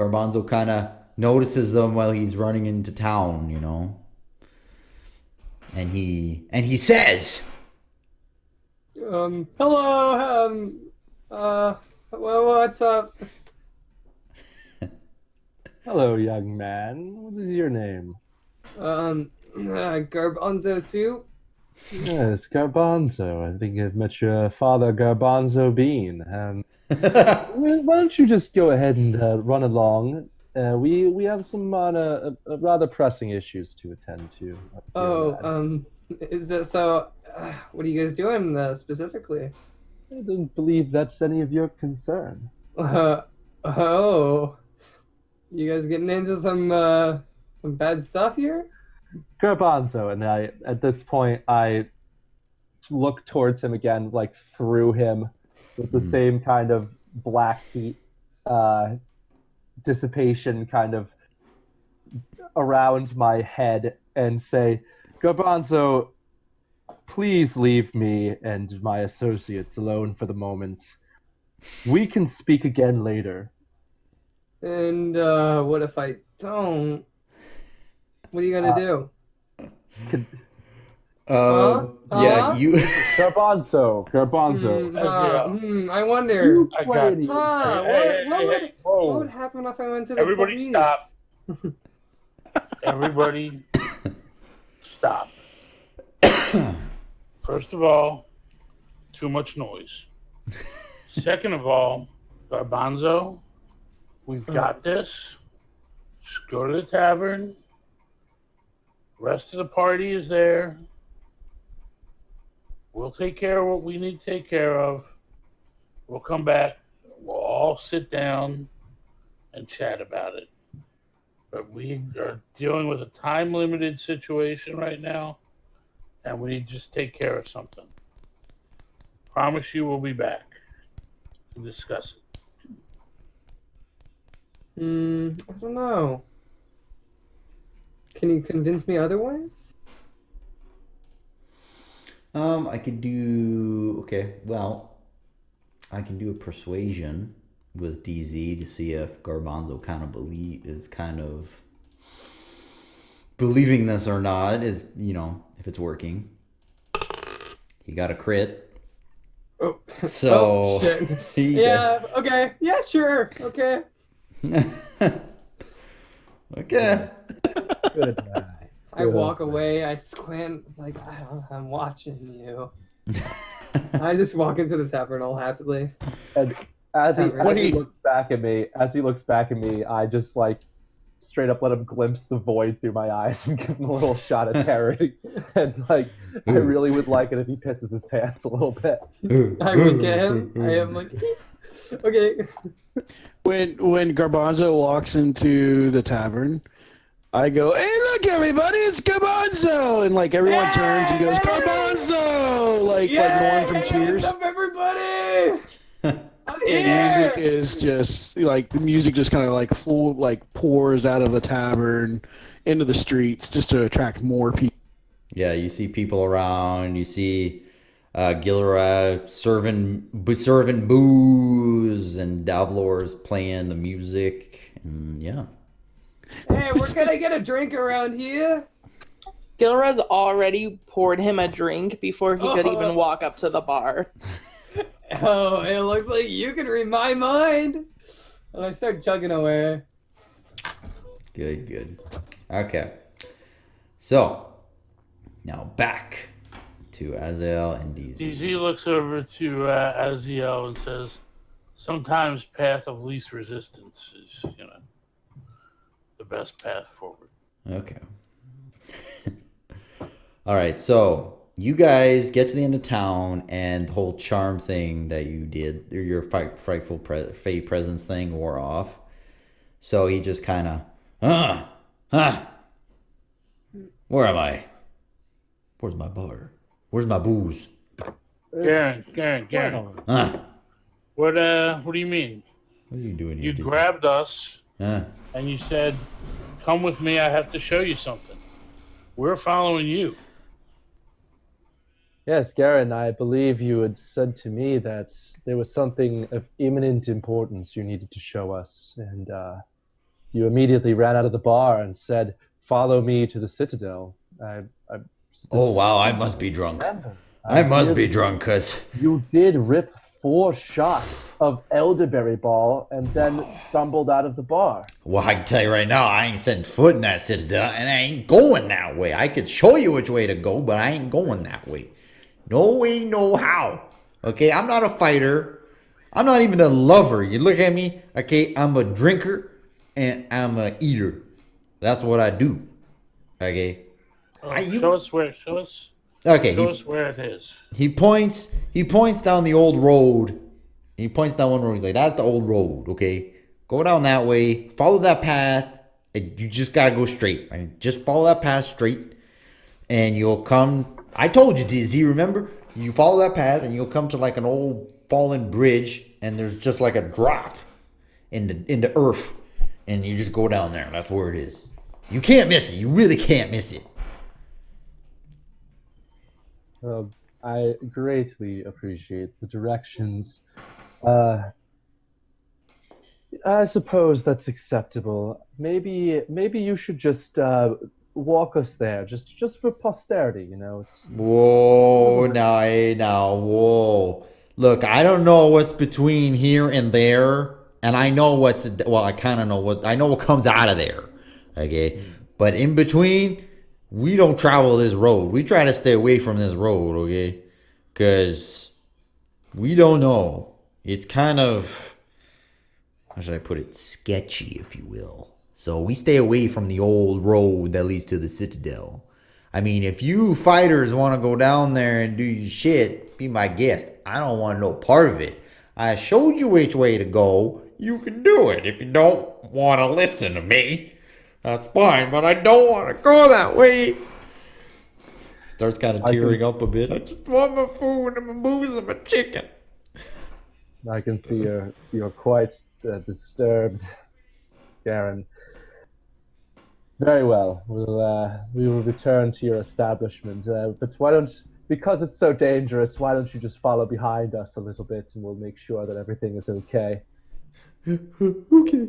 Garbanzo kind of notices them while he's running into town, and he says, Hello, well, what's up? Hello, young man. What is your name? Garbanzo soup? Yes, Garbanzo. I think I've met your father, Garbanzo Bean. Why don't you just go ahead and run along? We have some rather pressing issues to attend to, dear Oh, lad. is that so? What are you guys doing specifically? I don't believe that's any of your concern. Uh, oh, you guys getting into some bad stuff here? Garbanzo, and at this point, I look towards him again, like through him, with the same kind of black heat uh, dissipation kind of around my head, and say, Garbanzo, please leave me and my associates alone for the moment. We can speak again later. And what if I don't? What are you gonna Uh, do? could, Huh? yeah, Huh? you. Garbanzo, I you wonder. I play got. any? Huh? Hey, What hey, would hey, what would whoa. happen if I went to the Everybody stop. police? Everybody stop. First of all, too much noise. Second of all, Garbanzo, we've got this. Just go to the tavern. Rest of the party is there. We'll take care of what we need to take care of. We'll come back. We'll all sit down and chat about it. But we are dealing with a time limited situation right now, and we need to just take care of something. Promise you we'll be back to discuss it. I don't know. Can you convince me otherwise? I could do. Okay, well, I can do a persuasion with DZ to see if Garbanzo is kind of believing this or not. Is if it's working. He got a crit, Oh, oh so shit. he. Yeah, okay. Yeah, sure. Okay. Okay. Good guy. I walk away, I squint, like, I'm watching you. I just walk into the tavern all happily. And as he Tavern. looks back at me, I just like straight up let him glimpse the void through my eyes and give him a little shot of terror. And like, I really would like it if he pisses his pants a little bit. I wink at him. I am like, okay. When Garbanzo walks into the tavern, I go, "Hey, look, everybody, it's Garbanzo!" And like everyone turns and goes, "Garbanzo!" Like Norm from Cheers. What's up, everybody? I'm And here. music is just like the music just kind of like full like pours out of the tavern into the streets just to attract more people. Yeah, you see people around. You see Gilra serving booze, and Davlor's playing the music, and yeah. Hey, where can I get a drink around here? Gilra's already poured him a drink before he could even walk up to the bar. Oh, it looks like you can read my mind. And I start chugging away. Good. Okay. So, now back to Azael and DZ. DZ looks over to Aziel and says, sometimes path of least resistance is, the best path forward. Okay. All right, so you guys get to the end of town, and the whole charm thing that you did, or your frightful fey presence thing, wore off. So he just kind of, where am I? Where's my bar? Where's my booze? Garen. What do you mean? What are you doing here? You grabbed us Huh? and you said, come with me, I have to show you something. We're following you. Yes, Garen, I believe you had said to me that there was something of imminent importance you needed to show us, and you immediately ran out of the bar and said, "Follow me to the Citadel." I Oh wow, I must be drunk. remember. I must be Really- drunk, cause You did rip 4 shots of elderberry ball and then stumbled out of the bar. well, I can tell you right now, I ain't setting foot in that Citadel, and I ain't going that way. I could show you which way to go, but I ain't going that way. No way, no how. Okay, I'm not a fighter. I'm not even a lover. You look at me, okay, I'm a drinker and I'm a eater. That's what I do. Okay. Show us where. Okay. Show us where it is. He points down the old road. He points down one road. He's like, that's the old road, okay? Go down that way. Follow that path. You just gotta go straight. Right? Just follow that path straight. And you'll come. I told you, DZ, remember? You follow that path and you'll come to like an old fallen bridge, and there's just like a drop into earth. And you just go down there. That's where it is. You can't miss it. You really can't miss it. I greatly appreciate the directions. I suppose that's acceptable. Maybe you should just walk us there, just for posterity. You know, it's Whoa, now, hey, now, whoa. Look, I don't know what's between here and there, and I know I kind of know I know what comes out of there, okay? But in between, we don't travel this road. We try to stay away from this road, okay? Because we don't know. It's kind of, how should I put it, sketchy, if you will. So we stay away from the old road that leads to the Citadel. I mean, if you fighters want to go down there and do your shit, be my guest. I don't want no part of it. I showed you which way to go. You can do it. If you don't want to listen to me, that's fine, but I don't want to go that way. Starts kind of tearing up a bit. I just want my food and my booze and my chicken. I can see you're quite disturbed, Garen. Very well. We will return to your establishment. But because it's so dangerous, why don't you just follow behind us a little bit, and we'll make sure that everything is okay. Okay.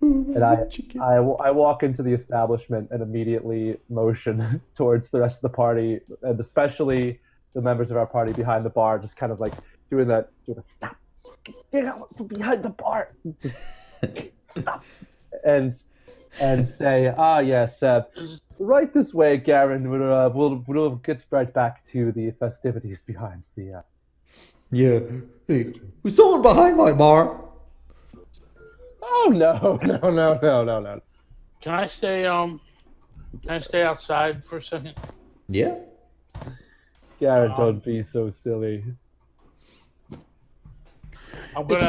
And I walk into the establishment and immediately motion towards the rest of the party, and especially the members of our party behind the bar, just kind of like doing that stop, get out from behind the bar, just stop, and say, yes, right this way, Garen. We'll get right back to the festivities behind the. Yeah. Hey, was someone behind my bar? Oh no. Can I stay outside for a second? Yeah. Garen, don't be so silly. I want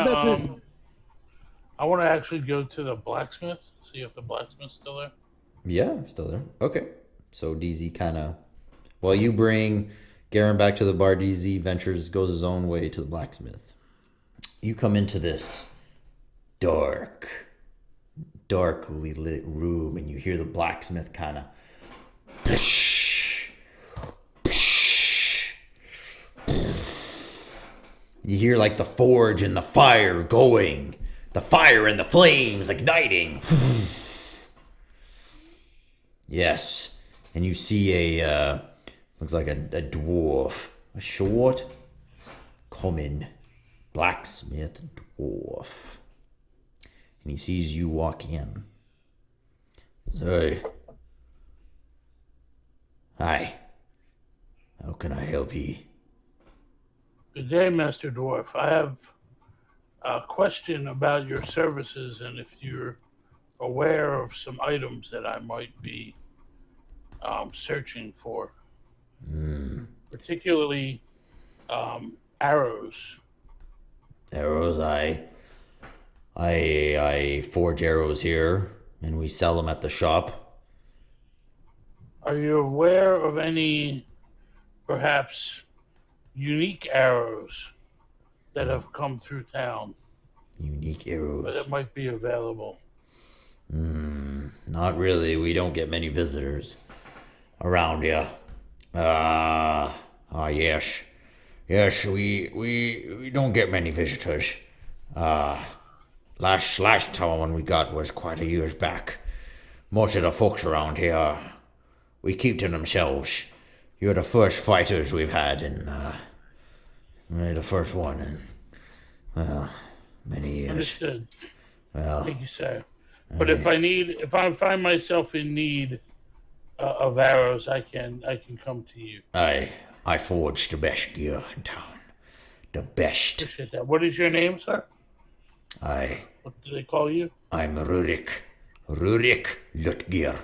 to actually go to the blacksmith, see if the blacksmith's still there. Yeah, I'm still there. Okay. So DZ kind of, while you bring Garen back to the bar, DZ goes his own way to the blacksmith. You come into this darkly lit room, and you hear the blacksmith kind of you hear like the forge and the fire going, the fire and the flames igniting. Yes, and you see looks like a dwarf, a short, common blacksmith dwarf. And he sees you walk in. So, hi. How can I help you? Good day, Master Dwarf. I have a question about your services and if you're aware of some items that I might be searching for. Particularly arrows. Arrows, I forge arrows here, and we sell them at the shop. Are you aware of any, perhaps, unique arrows that have come through town? Unique arrows. That might be available. Not really. We don't get many visitors around here. Yes. Yes, we don't get many visitors. last time when we got was quite a years back. Most of the folks around here, we keep to themselves. You're the first fighters we've had, and you're the first one in many years. Understood. Well, Thank you, sir. But if I find myself in need of arrows, I can come to you. I forge the best gear in town. The best. Appreciate that. What is your name, sir? I What do they call you? I'm Rurik. Rurik Lutgear.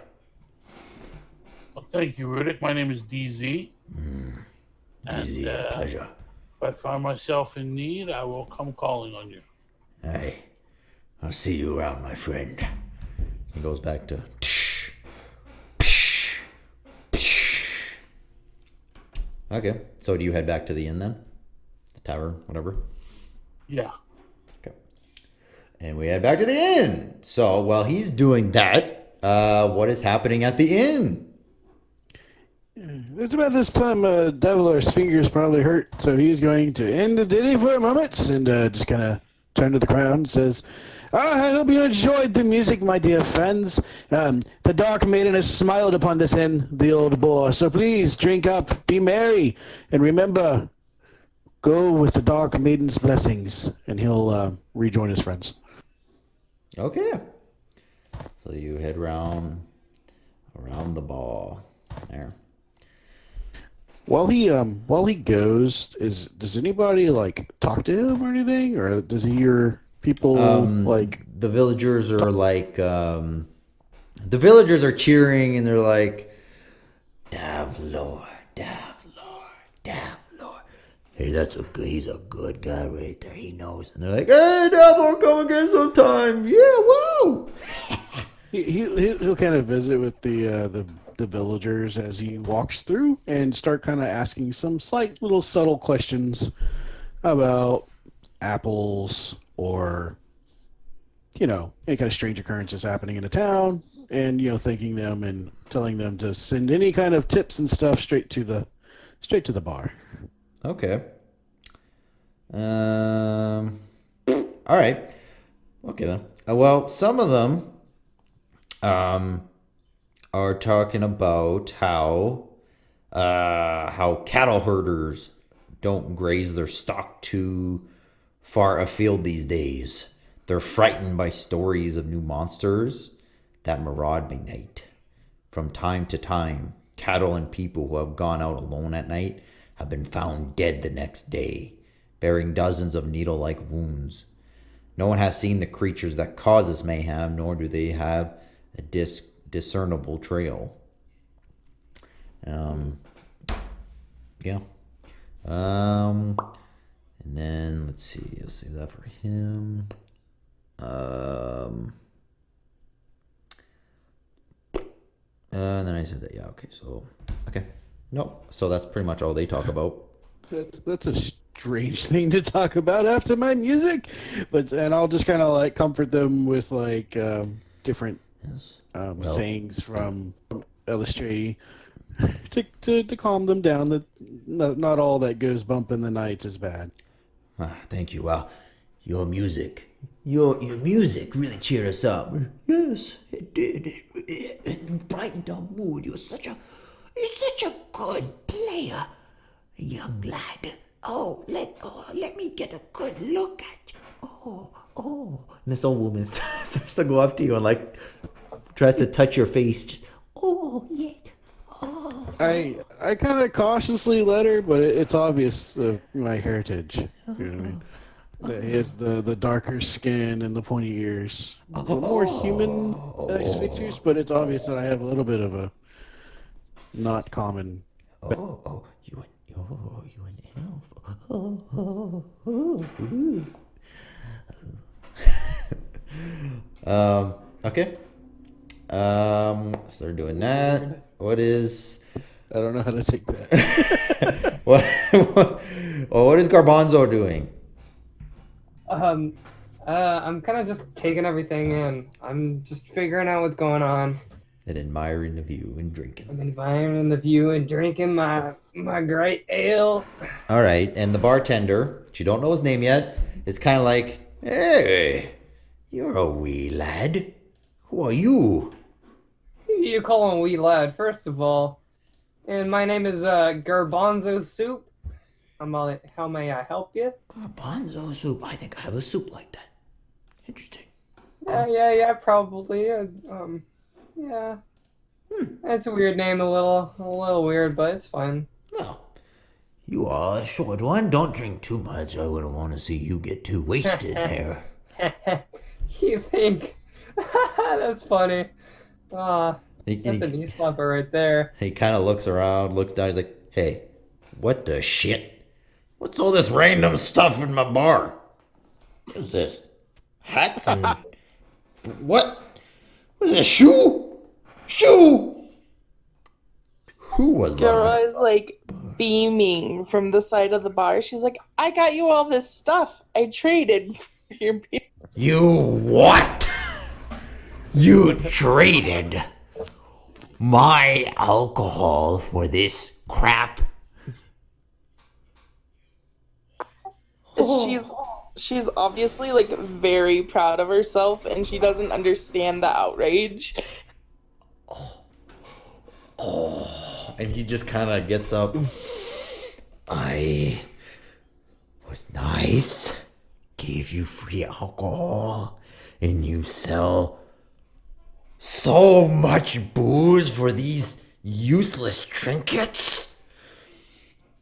Well, thank you, Rudik. My name is DZ. Easy, And pleasure. if I find myself in need, I will come calling on you. I'll see you around, my friend. He goes back to. Okay, so do you head back to the inn then? The tavern, whatever? Yeah. Okay. And we head back to the inn. So while he's doing that, what is happening at the inn? It's about this time Devilar's fingers probably hurt, so he's going to end the ditty for a moment and just kind of turn to the crowd and says, I hope you enjoyed the music, my dear friends. The Dark Maiden has smiled upon this inn, the old boar, so please drink up, be merry, and remember, go with the Dark Maiden's blessings, and he'll rejoin his friends. Okay. So you head around the bar there. While he goes, does anybody like talk to him or anything, or does he hear people like the villagers are like the villagers are cheering and they're like Davlor, Davlor, Davlor. Hey, he's a good guy right there. He knows. And they're like, hey, Davlor, come again sometime. Yeah, woo. he'll kind of visit with the villagers as he walks through and start kind of asking some slight little subtle questions about apples or any kind of strange occurrences happening in the town, and thanking them and telling them to send any kind of tips and stuff straight to the bar. Okay. All right. Okay then. Well, some of them are talking about how cattle herders don't graze their stock too far afield these days. They're frightened by stories of new monsters that maraud by night. From time to time, cattle and people who have gone out alone at night have been found dead the next day, bearing dozens of needle-like wounds. No one has seen the creatures that cause this mayhem, nor do they have a discernible trail. Yeah. And then let's see. I'll save that for him. And then I said that. Yeah. Okay. So. Okay. Nope. So that's pretty much all they talk about. That's a strange thing to talk about after my music, and I'll just kind of like comfort them with like different sayings from LSJ to calm them down. That not all that goes bump in the night is bad. Thank you. Well, your music really cheered us up. Yes, it did. It brightened our mood. You're such a good player, young lad. Let me get a good look at you. Oh. And this old woman starts to go up to you and like tries to touch your face. Just yeah. Oh. I kind of cautiously let her, but it's obvious my heritage. You know what I mean? He has the darker skin and the pointy ears. More human features, but it's obvious that I have a little bit of a not common. You an elf. Okay. So they're doing that. What is? I don't know how to take that. What is Garbanzo doing? I'm kind of just taking everything in. I'm just figuring out what's going on. And admiring the view and drinking. I'm admiring the view and drinking my great ale. All right, and the bartender, which you don't know his name yet, is kind of like, hey, You're a wee lad. Who are you? You call him wee lad, first of all. And my name is Garbanzo Soup. How may I help you? Garbanzo soup. I think I have a soup like that. Interesting. Yeah, probably. Yeah. It's a weird name, a little weird, but it's fine. Well, you are a short one. Don't drink too much. I wouldn't want to see you get too wasted here. You think? That's funny. That's a knee slapper right there. He kind of looks around, looks down. He's like, "Hey, what the shit? What's all this random stuff in my bar? What is this? Hats and what? What is this? Shoe? Who was Gura is like beaming from the side of the bar. She's like, I got you all this stuff. I traded for your beer. You what? You traded my alcohol for this crap? She's obviously like very proud of herself and she doesn't understand the outrage. And he just kind of gets up. I was nice, gave you free alcohol, and you sell so much booze for these useless trinkets?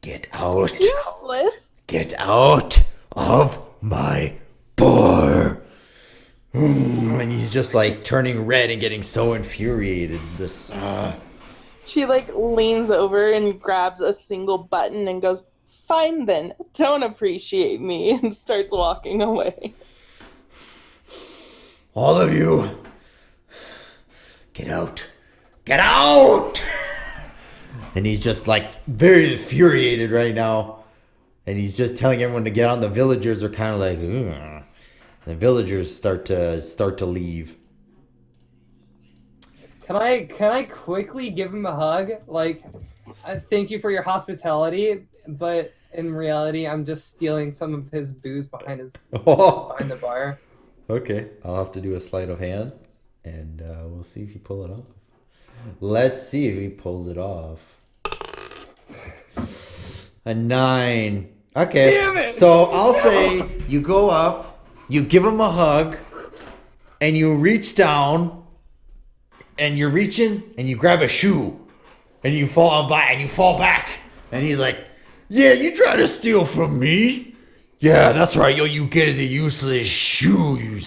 Get out. Useless? Get out of my bar. And he's just like turning red and getting so infuriated. She like leans over and grabs a single button and goes, fine then, don't appreciate me, and starts walking away. All of you, get out. Get out! And he's just like very infuriated right now. And he's just telling everyone to get on. The villagers are kind of like, ugh. The villagers start to leave. Can I quickly give him a hug? Like, thank you for your hospitality, but in reality, I'm just stealing some of his booze behind the bar. Okay, I'll have to do a sleight of hand, and we'll see if you pull it off. Let's see if he pulls it off. A 9. Okay. Damn it! So I'll say you go up, you give him a hug, and you reach down, and you're reaching, and you grab a shoe, and you fall back, and he's like, "Yeah, you try to steal from me? Yeah, that's right. Yo, you get is a useless shoe, you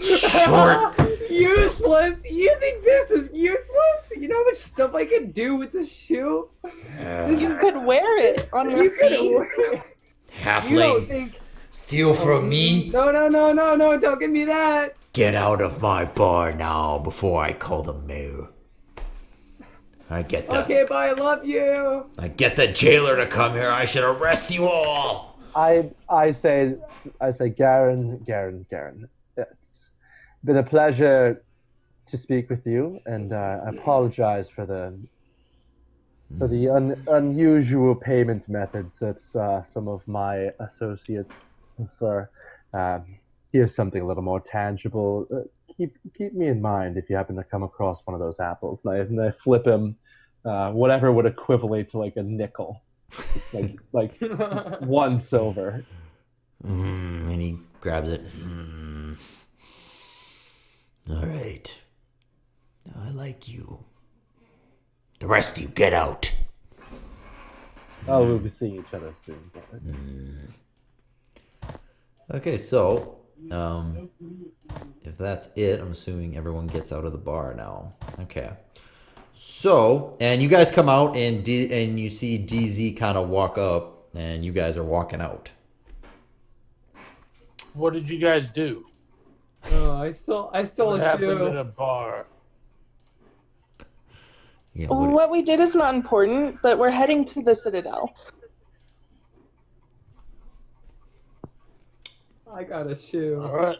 short." Useless? You think this is useless? You know how much stuff I could do with this shoe? You could wear it on your feet. You don't Halfling, think... steal from me? No, don't give me that. Get out of my bar now before I call the mayor. Okay, bye, I love you. I get the jailer to come here. I should arrest you all. I say, Garen, it's been a pleasure to speak with you, and I apologize for the unusual payment methods that some of my associates prefer. Here's something a little more tangible. Keep me in mind if you happen to come across one of those apples. And I flip him whatever would equivalent to like a nickel, like 1 silver. And he grabs it. All right. I like you. The rest of you, get out. Oh, we'll be seeing each other soon. Okay, so if that's it, I'm assuming everyone gets out of the bar now. Okay. So, and you guys come out and you see DZ kind of walk up, and you guys are walking out. What did you guys do? Oh, I stole What a shoe. happened at a bar? Yeah, What we did is not important, but we're heading to the Citadel. I got a shoe. All right.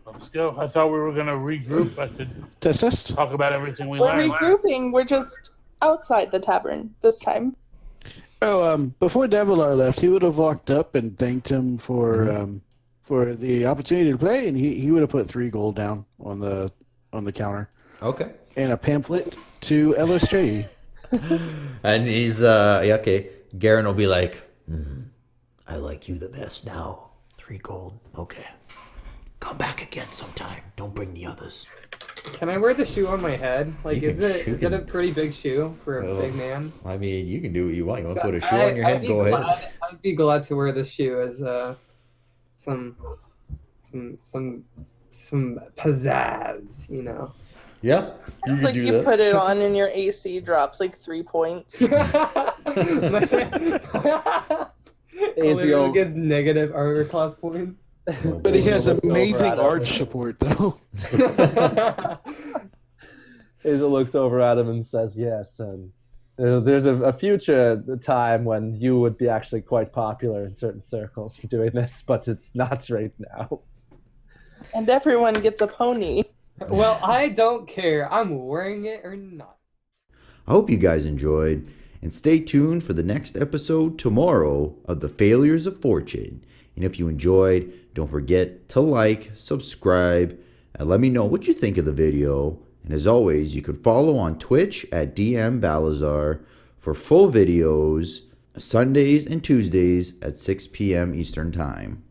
Let's go. I thought we were going to regroup. I could Test. talk about everything we We're learned. regrouping. We're just outside the tavern this time. Oh, before Devilar left, he would have walked up and thanked him for for the opportunity to play, and he would have put 3 gold down on the counter Okay. and a pamphlet to illustrate. And he's yeah, okay. Garen will be like, I like you the best now. 3 gold. Okay. Come back again sometime. Don't bring the others. Can I wear the shoe on my head? Like, You is can- it you is it a can- pretty big shoe for a Oh. big man? I mean, you can do what you want. You want to So put a shoe on your head? Go ahead. I'd be glad to wear this shoe as some pizzazz, you know. Yeah. It's like you put it on and your AC drops like 3 points. Literally gets negative armor class points. But he has Looks over amazing at him. arch support, though. Hazel looks over at him and says, yes, and there's a future time when you would be actually quite popular in certain circles for doing this, but it's not right now. And everyone gets a pony. Well, I don't care. I'm wearing it or not. I hope you guys enjoyed, and stay tuned for the next episode tomorrow of The Failures of Fortune. And if you enjoyed, don't forget to like, subscribe, and let me know what you think of the video. And as always, you can follow on Twitch at DM Balazar for full videos Sundays and Tuesdays at 6 p.m. Eastern Time.